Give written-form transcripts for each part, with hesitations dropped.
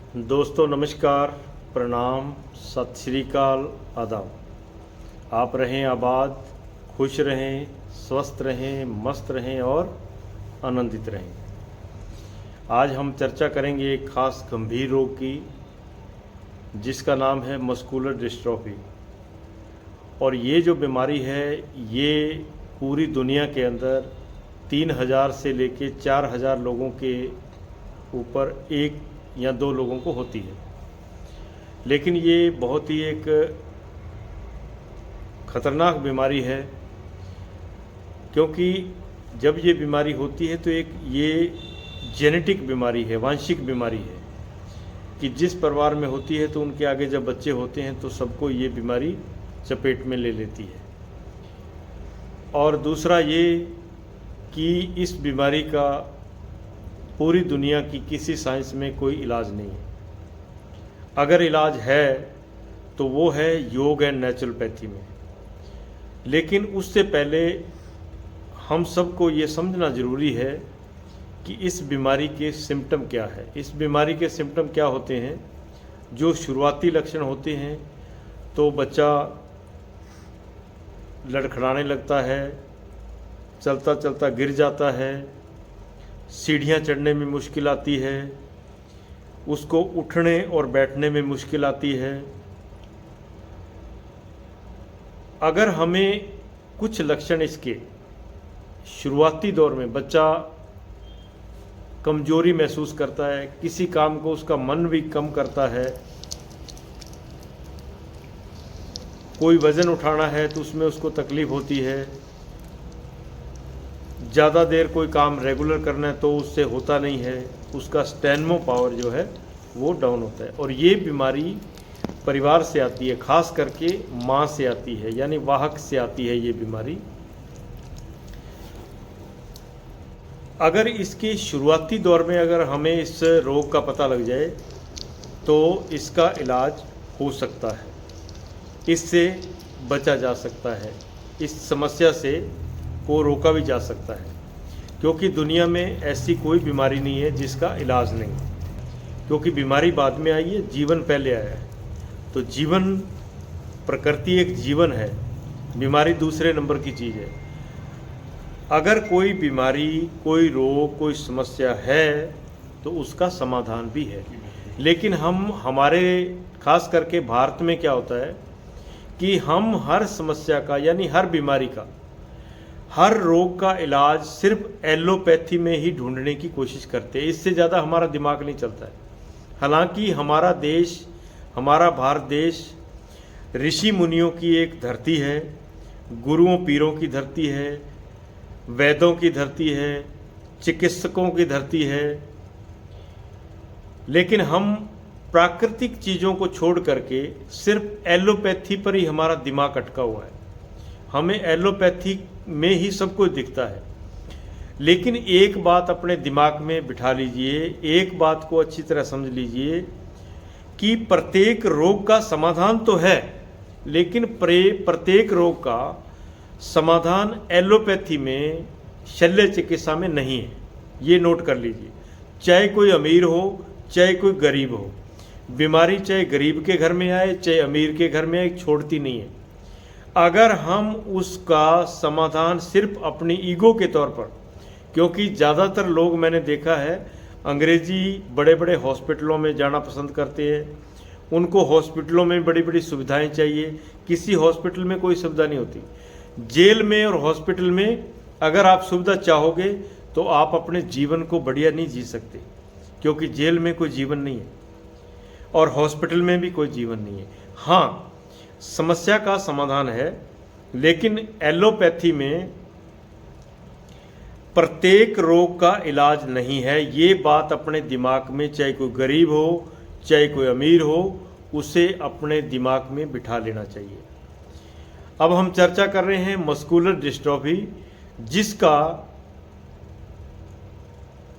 दोस्तों नमस्कार, प्रणाम, सत श्री अकाल, आदाब। आप रहें आबाद, खुश रहें, स्वस्थ रहें, मस्त रहें और आनंदित रहें। आज हम चर्चा करेंगे एक ख़ास गंभीर रोग की, जिसका नाम है मस्कुलर डिस्ट्रॉफी। और ये जो बीमारी है ये पूरी दुनिया के अंदर 3000 से लेके 4000 लोगों के ऊपर 1 या 2 लोगों को होती है। लेकिन ये बहुत ही एक ख़तरनाक बीमारी है, क्योंकि जब ये बीमारी होती है तो एक ये जेनेटिक बीमारी है, वांशिक बीमारी है कि जिस परिवार में होती है तो उनके आगे जब बच्चे होते हैं तो सबको ये बीमारी चपेट में ले लेती है। और दूसरा ये कि इस बीमारी का पूरी दुनिया की किसी साइंस में कोई इलाज नहीं है। अगर इलाज है तो वो है योग एंड नेचुरोपैथी में। लेकिन उससे पहले हम सबको ये समझना ज़रूरी है कि इस बीमारी के सिम्टम क्या है। इस बीमारी के सिम्टम क्या होते हैं? जो शुरुआती लक्षण होते हैं तो बच्चा लड़खड़ाने लगता है, चलता चलता गिर जाता है, सीढ़ियाँ चढ़ने में मुश्किल आती है, उसको उठने और बैठने में मुश्किल आती है। अगर हमें कुछ लक्षण इसके शुरुआती दौर में बच्चा कमजोरी महसूस करता है, किसी काम को उसका मन भी कम करता है, कोई वज़न उठाना है तो उसमें उसको तकलीफ़ होती है, ज़्यादा देर कोई काम रेगुलर करना है तो उससे होता नहीं है, उसका स्टेनमो पावर जो है वो डाउन होता है। और ये बीमारी परिवार से आती है, ख़ास करके माँ से आती है, यानी वाहक से आती है ये बीमारी। अगर इसके शुरुआती दौर में अगर हमें इस रोग का पता लग जाए तो इसका इलाज हो सकता है, इससे बचा जा सकता है, इस समस्या से को रोका भी जा सकता है। क्योंकि दुनिया में ऐसी कोई बीमारी नहीं है जिसका इलाज नहीं, क्योंकि बीमारी बाद में आई है, जीवन पहले आया है। तो जीवन, प्रकृति एक जीवन है, बीमारी दूसरे नंबर की चीज़ है। अगर कोई बीमारी, कोई रोग, कोई समस्या है तो उसका समाधान भी है। लेकिन हमारे खास करके भारत में क्या होता है कि हम हर समस्या का, यानी हर बीमारी का, हर रोग का इलाज सिर्फ एलोपैथी में ही ढूंढने की कोशिश करते हैं। इससे ज़्यादा हमारा दिमाग नहीं चलता है। हालांकि हमारा देश, हमारा भारत देश ऋषि मुनियों की एक धरती है, गुरुओं पीरों की धरती है, वैदों की धरती है, चिकित्सकों की धरती है। लेकिन हम प्राकृतिक चीज़ों को छोड़ करके सिर्फ एलोपैथी पर ही हमारा दिमाग अटका हुआ है। हमें एलोपैथी में ही सब कुछ दिखता है। लेकिन एक बात अपने दिमाग में बिठा लीजिए, एक बात को अच्छी तरह समझ लीजिए कि प्रत्येक रोग का समाधान तो है, लेकिन प्रत्येक रोग का समाधान एलोपैथी में, शल्य चिकित्सा में नहीं है। ये नोट कर लीजिए। चाहे कोई अमीर हो, चाहे कोई गरीब हो, बीमारी चाहे गरीब के घर में आए चाहे अमीर के घर में आए, छोड़ती नहीं है। अगर हम उसका समाधान सिर्फ अपनी ईगो के तौर पर, क्योंकि ज़्यादातर लोग मैंने देखा है अंग्रेजी बड़े बड़े हॉस्पिटलों में जाना पसंद करते हैं। उनको हॉस्पिटलों में बड़ी बड़ी सुविधाएं चाहिए, किसी हॉस्पिटल में कोई सुविधा नहीं होती। जेल में और हॉस्पिटल में अगर आप सुविधा चाहोगे तो आप अपने जीवन को बढ़िया नहीं जी सकते, क्योंकि जेल में कोई जीवन नहीं है और हॉस्पिटल में भी कोई जीवन नहीं है। हाँ, समस्या का समाधान है, लेकिन एलोपैथी में प्रत्येक रोग का इलाज नहीं है। ये बात अपने दिमाग में, चाहे कोई गरीब हो चाहे कोई अमीर हो, उसे अपने दिमाग में बिठा लेना चाहिए। अब हम चर्चा कर रहे हैं मस्कुलर डिस्ट्रॉफी, जिसका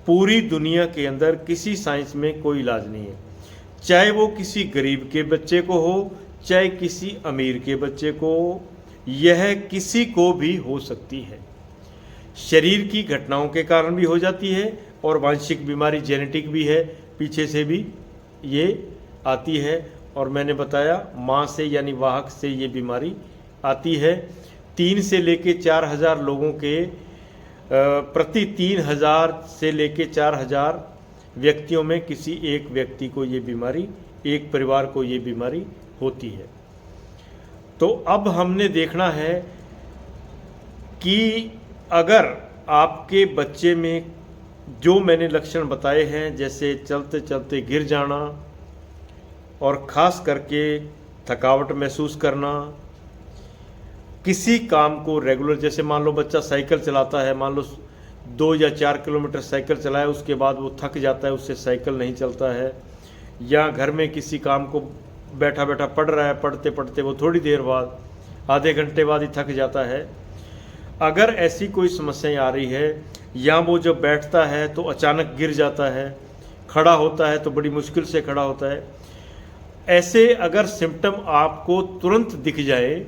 पूरी दुनिया के अंदर किसी साइंस में कोई इलाज नहीं है। चाहे वो किसी गरीब के बच्चे को हो, चाहे किसी अमीर के बच्चे को, यह किसी को भी हो सकती है। शरीर की घटनाओं के कारण भी हो जाती है और वांशिक बीमारी जेनेटिक भी है, पीछे से भी ये आती है। और मैंने बताया माँ से यानी वाहक से ये बीमारी आती है। 3 से लेके 4,000 लोगों के प्रति 3,000 से लेके 4,000 व्यक्तियों में किसी एक व्यक्ति को ये बीमारी, एक परिवार को ये बीमारी होती है। तो अब हमने देखना है कि अगर आपके बच्चे में जो मैंने लक्षण बताए हैं, जैसे चलते चलते गिर जाना और ख़ास करके थकावट महसूस करना, किसी काम को रेगुलर, जैसे मान लो बच्चा साइकिल चलाता है, मान लो 2 या 4 किलोमीटर साइकिल चलाए, उसके बाद वो थक जाता है, उससे साइकिल नहीं चलता है, या घर में किसी काम को बैठा बैठा पढ़ रहा है, पढ़ते पढ़ते वो थोड़ी देर बाद, आधे घंटे बाद ही थक जाता है। अगर ऐसी कोई समस्याएं आ रही है, या वो जब बैठता है तो अचानक गिर जाता है, खड़ा होता है तो बड़ी मुश्किल से खड़ा होता है, ऐसे अगर सिम्टम आपको तुरंत दिख जाए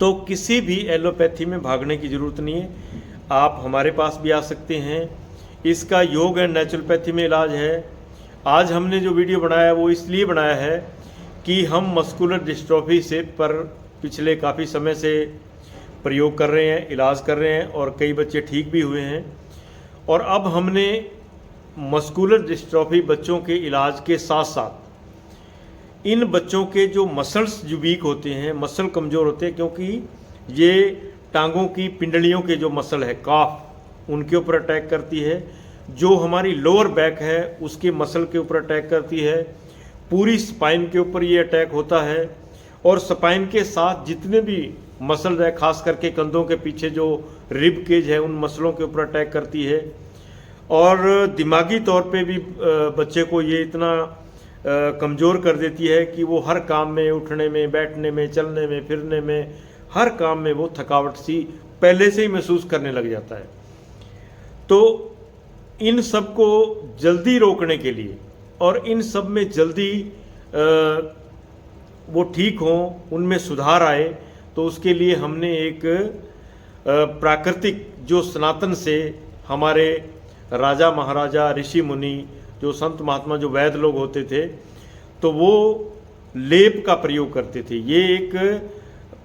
तो किसी भी एलोपैथी में भागने की ज़रूरत नहीं है, आप हमारे पास भी आ सकते हैं। इसका योग एंड नेचुरोपैथी में इलाज है। आज हमने जो वीडियो बनाया है वो इसलिए बनाया है कि हम मस्कुलर डिस्ट्रॉफी से पर पिछले काफ़ी समय से प्रयोग कर रहे हैं, इलाज कर रहे हैं, और कई बच्चे ठीक भी हुए हैं। और अब हमने मस्कुलर डिस्ट्रॉफी बच्चों के इलाज के साथ साथ इन बच्चों के जो मसल्स जो वीक होते हैं, मसल कमज़ोर होते हैं, क्योंकि ये टांगों की पिंडलियों के जो मसल है, काफ, उनके ऊपर अटैक करती है, जो हमारी लोअर बैक है उसके मसल के ऊपर अटैक करती है, पूरी स्पाइन के ऊपर ये अटैक होता है, और स्पाइन के साथ जितने भी मसल है, खास करके कंधों के पीछे जो रिब केज है, उन मसलों के ऊपर अटैक करती है। और दिमागी तौर पे भी बच्चे को ये इतना कमज़ोर कर देती है कि वो हर काम में, उठने में, बैठने में, चलने में, फिरने में, हर काम में वो थकावट सी पहले से ही महसूस करने लग जाता है। तो इन सब को जल्दी रोकने के लिए और इन सब में जल्दी वो ठीक हों, उनमें सुधार आए, तो उसके लिए हमने एक प्राकृतिक, जो सनातन से हमारे राजा महाराजा, ऋषि मुनि, जो संत महात्मा, जो वैद्य लोग होते थे, तो वो लेप का प्रयोग करते थे। ये एक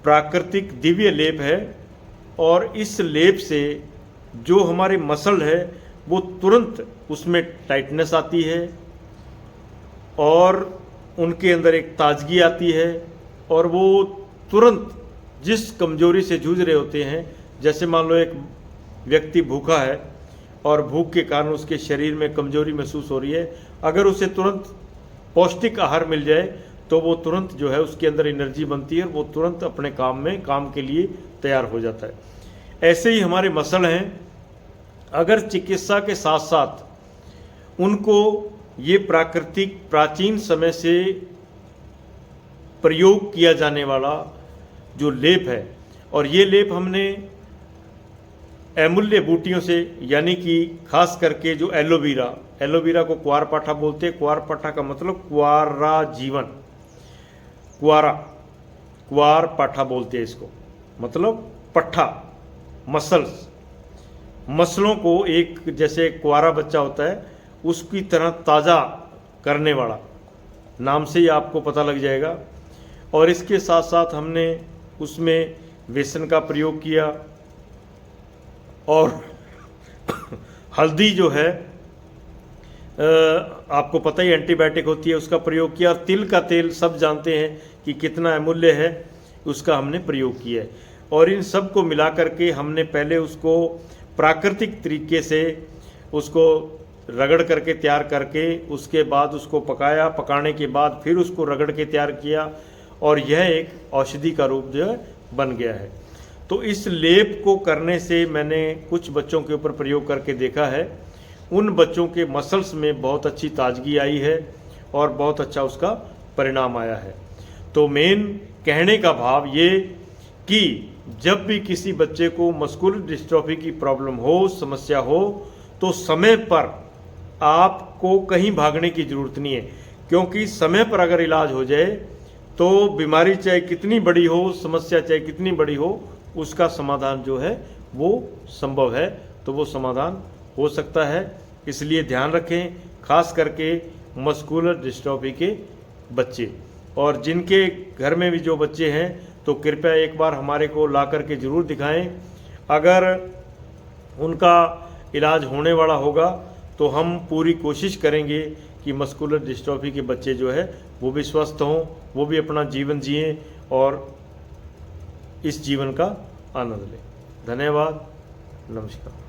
प्राकृतिक दिव्य लेप है, और इस लेप से जो हमारे मसल है वो तुरंत उसमें टाइटनेस आती है, और उनके अंदर एक ताजगी आती है, और वो तुरंत जिस कमजोरी से जूझ रहे होते हैं, जैसे मान लो एक व्यक्ति भूखा है और भूख के कारण उसके शरीर में कमजोरी महसूस हो रही है, अगर उसे तुरंत पौष्टिक आहार मिल जाए तो वो तुरंत जो है उसके अंदर एनर्जी बनती है, वो तुरंत अपने काम के लिए तैयार हो जाता है। ऐसे ही हमारे मसल हैं, अगर चिकित्सा के साथ साथ उनको ये प्राकृतिक प्राचीन समय से प्रयोग किया जाने वाला जो लेप है, और ये लेप हमने अमूल्य बूटियों से, यानी कि खास करके जो एलोवेरा को क्वारपाठा बोलते हैं। क्वारपाठा का मतलब क्वारा जीवन, क्वारपाठा बोलते हैं इसको, मतलब पट्ठा, मसलों को एक, जैसे क्वारा बच्चा होता है उसकी तरह ताज़ा करने वाला, नाम से ही आपको पता लग जाएगा। और इसके साथ साथ हमने उसमें बेसन का प्रयोग किया, और हल्दी जो है आपको पता ही एंटीबायोटिक होती है, उसका प्रयोग किया। और तिल का तेल सब जानते हैं कि कितना अमूल्य है, उसका हमने प्रयोग किया है। और इन सब को मिला करके हमने पहले उसको प्राकृतिक तरीके से उसको रगड़ करके तैयार करके, उसके बाद उसको पकाया, पकाने के बाद फिर उसको रगड़ के तैयार किया, और यह एक औषधि का रूप जो है बन गया है। तो इस लेप को करने से मैंने कुछ बच्चों के ऊपर प्रयोग करके देखा है, उन बच्चों के मसल्स में बहुत अच्छी ताजगी आई है और बहुत अच्छा उसका परिणाम आया है। तो मेन कहने का भाव ये कि जब भी किसी बच्चे को मस्कुलर डिस्ट्रॉफी की प्रॉब्लम हो, समस्या हो, तो समय पर आपको कहीं भागने की ज़रूरत नहीं है, क्योंकि समय पर अगर इलाज हो जाए तो बीमारी चाहे कितनी बड़ी हो, समस्या चाहे कितनी बड़ी हो, उसका समाधान जो है वो संभव है, तो वो समाधान हो सकता है। इसलिए ध्यान रखें, खास करके मस्कुलर डिस्ट्रॉफी के बच्चे। और जिनके घर में भी जो बच्चे हैं तो कृपया एक बार हमारे को ला कर के ज़रूर दिखाएं। अगर उनका इलाज होने वाला होगा तो हम पूरी कोशिश करेंगे कि मस्कुलर डिस्ट्रॉफी के बच्चे जो है वो भी स्वस्थ हों, वो भी अपना जीवन जिएं और इस जीवन का आनंद लें। धन्यवाद, नमस्कार।